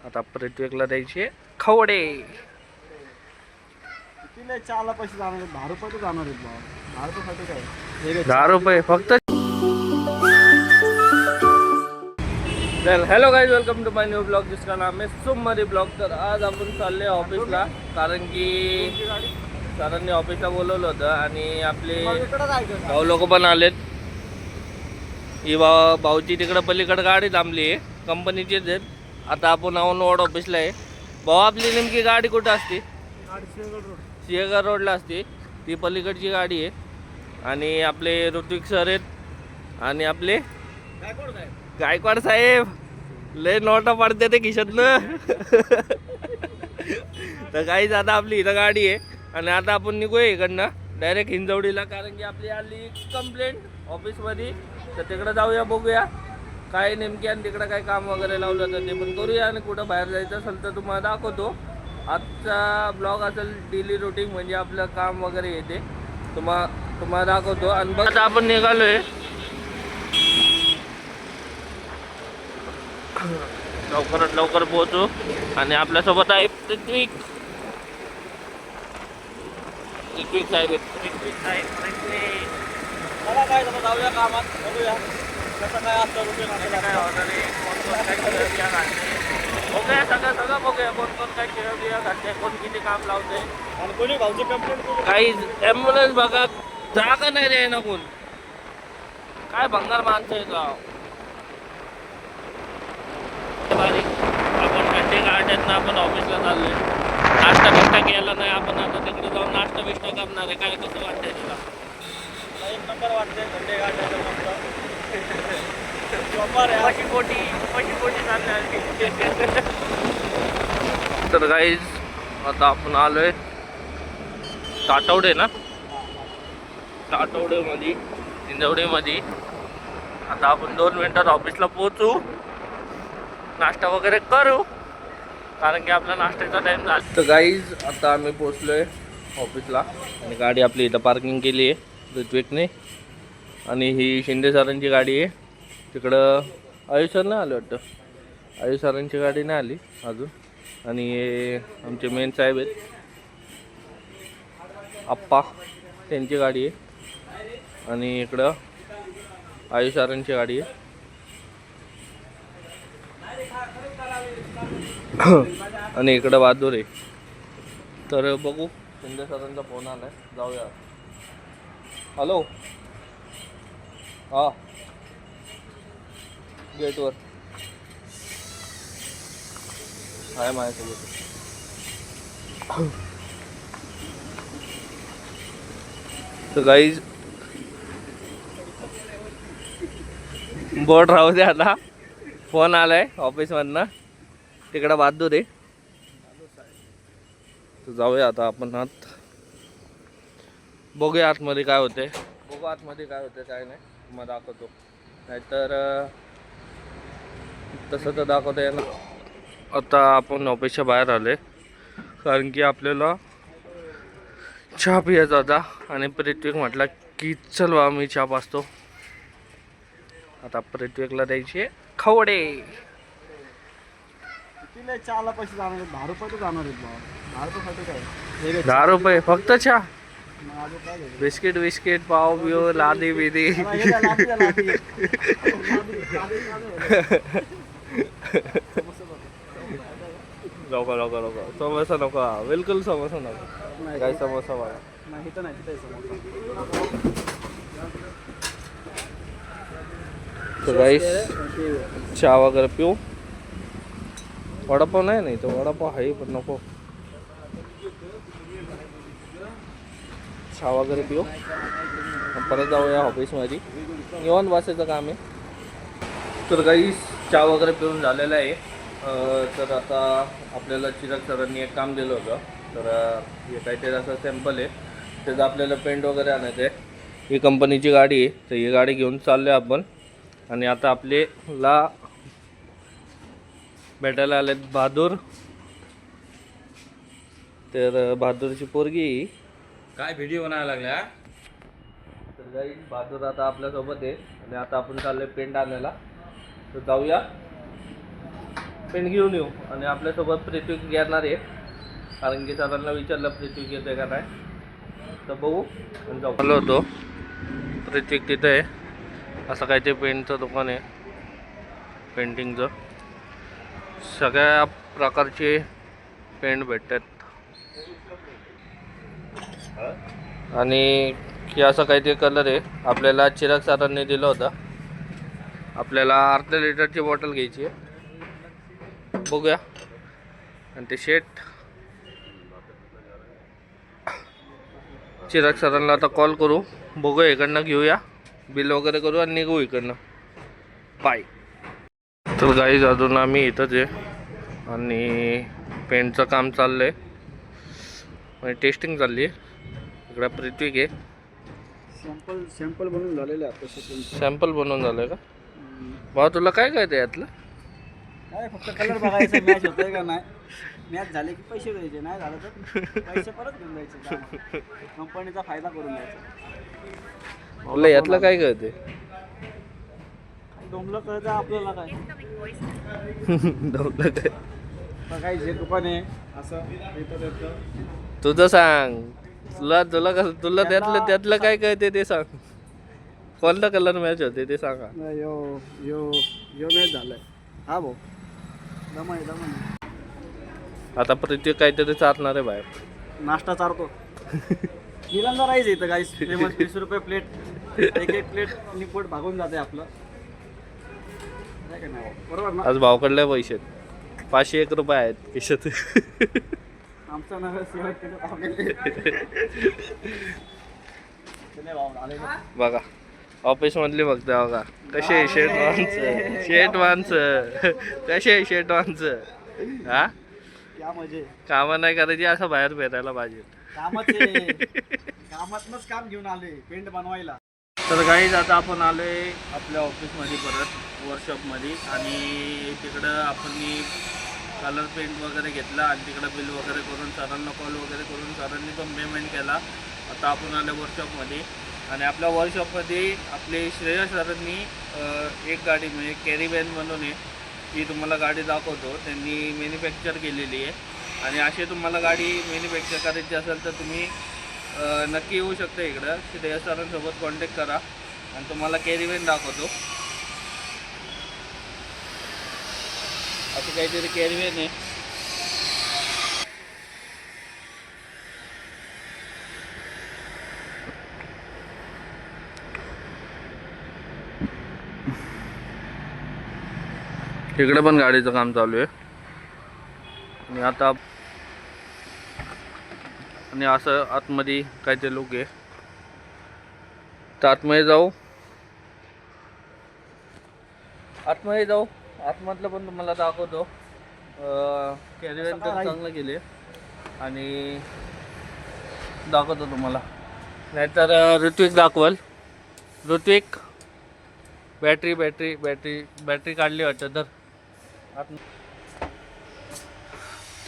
आता पृथ्वीला द्यायचे खवडे. चाला पैसे जाणार 10 रुपये तर जाणार आहेत बाबा. 10 रुपयासाठी काय 10 रुपये फक्त. Hello guys, welcome to my new blog जिसका नाम है सुमरी ब्लॉग. तर आज आपण चालले ऑफिसला, कारण की सरांनी ऑफिसला बोलवलं होतं आणि आपले भाऊ लोक पण आलेत. ही भाऊची तिकडं पलीकडे गाडी थांबली आहे, कंपनीचीच आहेत. आता आपण औनवड ऑफिसला आहे. भाऊ, आपली नेमकी गाडी कुठं असते? सिंहगड रोडला असते, ती पलीकडची गाडी आहे. आणि आपले ऋत्विक सर आहेत आणि आपले गायकवाड साहेब लय नोटा पडते ते खिशातनं. तर काहीच आता आपली इथं गाडी आहे आणि आता आपण निघूया इकडनं डायरेक्ट हिंजवडीला, कारण की आपली आली कंप्लेंट ऑफिसमध्ये. तर तिकडं जाऊया, बघूया काय नेमकी आणि तिकडं काय काम वगैरे लावलं तर ते पण करूया. आणि कुठं बाहेर जायचं असेल तर तुम्हाला दाखवतो. आजचा ब्लॉग असेल डेली रुटीन, म्हणजे आपलं काम वगैरे येते तुम्हाला दाखवतो. आणि बघ आता आपण निघालोय, लवकरात लवकर पोहोचू. आणि आपल्यासोबत आहे ऋत्विक साहेब. मला काय झालं, जाऊया कामात, बघूया कसं काय असतं रुटीन. बघूया सगळं बघूया, कोण कोण काय खेळ घालते, कोण किती काम लावते. आणि कोणी भाऊची कंप्लेंट काही ॲम्ब्युलन्स बघा जागा नाही रे ना, कोण काय भंगार माणसं आहे का. आपण घंटे गाड्यातनं आपण ऑफिसला चाललोय. नाश्ता बिष्टा केला नाही आपण, आता तिकडे जाऊन नाश्ता बिष्टा करणार आहे. काय कसं वाटतंय तुला? एक नंबर वाटते घंटे गाड्याचं पोटी चालणार. तर गाईज आता आपण आलोय टाटवडेमध्ये हिंजवडीमध्ये. आता आपण 2 मिनिटात ऑफिसला पोहोचू, नाश्ता वगैरे करू, कारण की आपला नाश्त्याचा टाइम झाला. तर गाईज आता आम्ही पोचलोय ऑफिसला आणि गाडी आपली इथं पार्किंग केली आहे ऋत्विकने. आणि ही शिंदे सरांची गाडी आहे. तिकडं आयुष सर नाही आले वाटतं, आयुष सरांची गाडी नाही आली अजून. आणि हे आमचे मेन साहेब आहेत आप्पा, त्यांची गाडी आहे. आणि इकडं आयुष सरांची गाडी आहे. आणि इकडं बहादूर आहे. तर बघू, शिंदे सरांचा फोन आलाय, जाऊया. हॅलो, हां गेटवर आहे माझ्यासोबत. तर गाईज बोर्ड राहू दे, आता फोन आलाय ऑफिसमधनं, तिकडं बहादूर आहे. तर जाऊया आता आपण आत, बघूया आतमध्ये काय होते. काय नाही मग दाखवतो, नाहीतर तसं तर दाखवता येणार. आता आपण ऑफिसच्या बाहेर आले, कारण की आपल्याला चहा पियाचा होता. आणि पृथ्वीक म्हटला की चल बा मी चहा पाजतो. आता पृथ्वीला द्यायचे खवडे. चहाला पैसे जाणार 10 रुपये तर जाणार आहेत बाबा. 10 रुपयासाठी काय 10 रुपये फक्त चहा, बिस्किट पाव बिव लादी बिदी. नको समोसा नको, बिलकुल समोसा नको. काय समोसा बघा नाही तर नाही समोसा. तर गाईस चहा वगैरे पिऊ. वडापाव नाही तो वडापाव आहे पण नको, चहा वगैरे पिऊ. परत जाऊया ऑफिसमध्ये, निवांत बसायचं काम आहे. तर गाईस चहा वगैरे पिऊन झालेलं आहे. तर आता आपल्याला चिराग सरांनी एक काम दिलं होतं. तर हे काहीतरी असं सॅम्पल आहे, त्याचं आपल्याला पेंट वगैरे आणायचं आहे. ही कंपनीची गाडी आहे, तर ही गाडी घेऊन चाललो आहे आपण. आणि आता आपल्याला भेटायला आलेत बहादूर. तर बहादूरची पोरगी काय व्हिडिओ बनायला लागल्या. तर गाईस बहादूर आता आपल्यासोबत आहे आणि आता आपण चाललोय पेंट आणायला. तर जाऊया. पेंट घेऊन येऊ. आणि आपल्यासोबत पृथ्वी येणार आहे, कारण की सरांना विचारलं पृथ्वी येते का नाही, तर बघू आणि जाऊ. आलो होतो पृथ्वी तिथे आहे, असं काय ते पेंटचं दुकान आहे, पेंटिंगचं. सगळ्या प्रकारचे पेंट भेटतात. आणि की असं काही ते कलर आहे. आपल्याला चिराग सरांनी दिलं होतं. आपल्याला अर्धा लिटरची बॉटल घ्यायची आहे. बघूया. आणि ते शेट चिराग सरांना आता कॉल करू, बघूया, इकडनं घेऊया, बिल वगैरे करू आणि निघू इकडनं. बाय. तर गाईज अजून आम्ही इथंच आहे आणि पेंटचं काम चाललं आहे, म्हणजे टेस्टिंग चालली आहे. इकडं पृथ्वी घे. सॅम्पल बनवून झालेले आहेत तसे. सॅम्पल बनवून झालं आहे का भाऊ? तुला काय कळतं यातलं? काय फक्त कलर बघायचा, मॅच होतोय का नाही. मॅच झाले की पैसे द्यायचे, नाही झालं तर पैसे परत घेऊन जायचे. कंपनीचा फायदा करून द्यायचा. तुला यातलं काय कळते? डोंबलं कळतं आपल्याला काय. डोंबलं काय? काही जे दुकान आहे असं येतं. तुझं सांग. तुला तुला कसं, तुला त्यातलं काय कळते ते सांग. कोणता कलर मॅच होते ते सांगा. यो यो यो मॅच झालाय. हा भाऊ दमाई. आता पृथ्वी काहीतरी चालणार आहे बाहेर. नाश्ता चारतो. निलंगा राईस येतं गाईस, फेमस. 20 रुपये प्लेट. एक प्लेट निपोट भागून जाते आपलं. बरोबर ना? आज भावकडले पैसे 501 रुपये आहेत खिशात. आमचा नगर बघा ऑफिस मधली बघता बघा कसे शेट माणसं कसे शेट माणसं. हा क्या मजे. कामं नाही करायची, असं बाहेर फिरायला पाहिजे. कामातनंच काम घेऊन आले पेंट बनवायला. तर गाईज आता आपण आलो आहे आपल्या ऑफिसमध्ये परत, वर्कशॉपमध्ये. आणि तिकडं आपण कलर पेंट वगैरे घेतला आणि तिकडं बिल वगैरे करून सरांना कॉल वगैरे करून सरांनी पण पेमेंट केला. आता आपण आलो वर्कशॉपमध्ये. आणि आपल्या वर्कशॉपमध्ये आपले श्रेयस सरांनी एक गाडी म्हणजे कॅरी व्हॅन म्हणून आहे, ती तुम्हाला गाडी दाखवतो. त्यांनी मॅन्युफॅक्चर केलेली आहे. आणि असे तुम्हाला गाडी मॅन्युफॅक्चर करायची असेल तर तुम्ही नक्की येऊ शकता इकडं. श्रेयस सरांसोबत कॉन्टॅक्ट करा आणि तुम्हाला कॅरी व्हॅन दाखवतो. असं काहीतरी कॅरी व्हॅन आहे. इकडे पण गाडीचं काम चालू आहे. आणि आता आणि असं आतमध्ये काय ते लोक आहे, तर आतमध्ये जाऊ. आतमधलं पण तुम्हाला दाखवतो. कॅरीवॅन तर चांगलं केले आणि दाखवतो तुम्हाला. नाहीतर ऋत्विक दाखवल. ऋत्विक बॅटरी काढली वाटतं.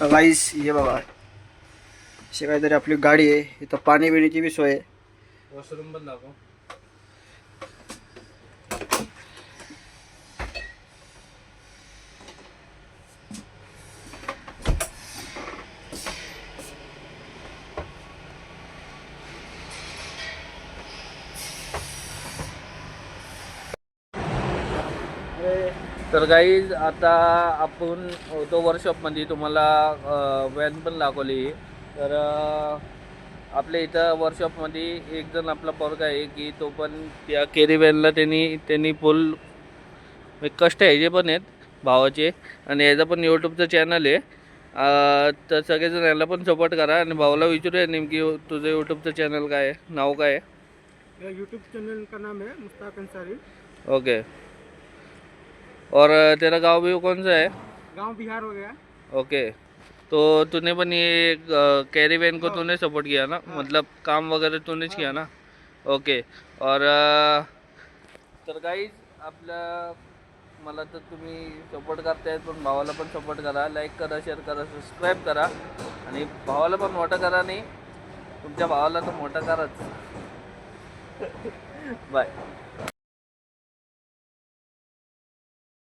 तर गाईस हे बघा, अशी काहीतरी आपली गाडी आहे. इथं पाणी पिण्याची बी सोय आहे. वॉशरूम पण दाखव. तर गाईज आता आपण होतो वर्कशॉपमध्ये. तुम्हाला व्हॅन पण दाखवली. तर आपल्या इथं वर्कशॉपमध्ये एक जण आपला पोरगा आहे की तो पण त्या कॅरी व्हॅनला त्यांनी फुल कष्ट ह्याचे पण आहेत भावाचे. आणि याचा पण यूट्यूबचं चॅनल आहे. तर सगळेजण याला पण सपोर्ट करा. आणि भावाला विचारूया नेमकी तुझं यूट्यूबचं चॅनल काय आहे, नाव काय आहे? यूट्यूब चैनल का नाम है मुश्ताक अंसारी. ओके. और तेरा गांव भी कौन सा है? गांव बिहार हो गया. ओके. तो तूने पण ये कैरी वैन को तूने सपोर्ट किया ना? मतलब काम वगैरह तूनेच किया ना? ओके. और तर गाईज आपल्या मला तर तुम्ही सपोर्ट करताय, पण भावाला पण सपोर्ट करा. लाईक करा, शेअर करा, सबस्क्राईब करा. आणि भावाला पण मोठं करा. नाही तुमच्या भावाला तर मोठं कराच. बाय.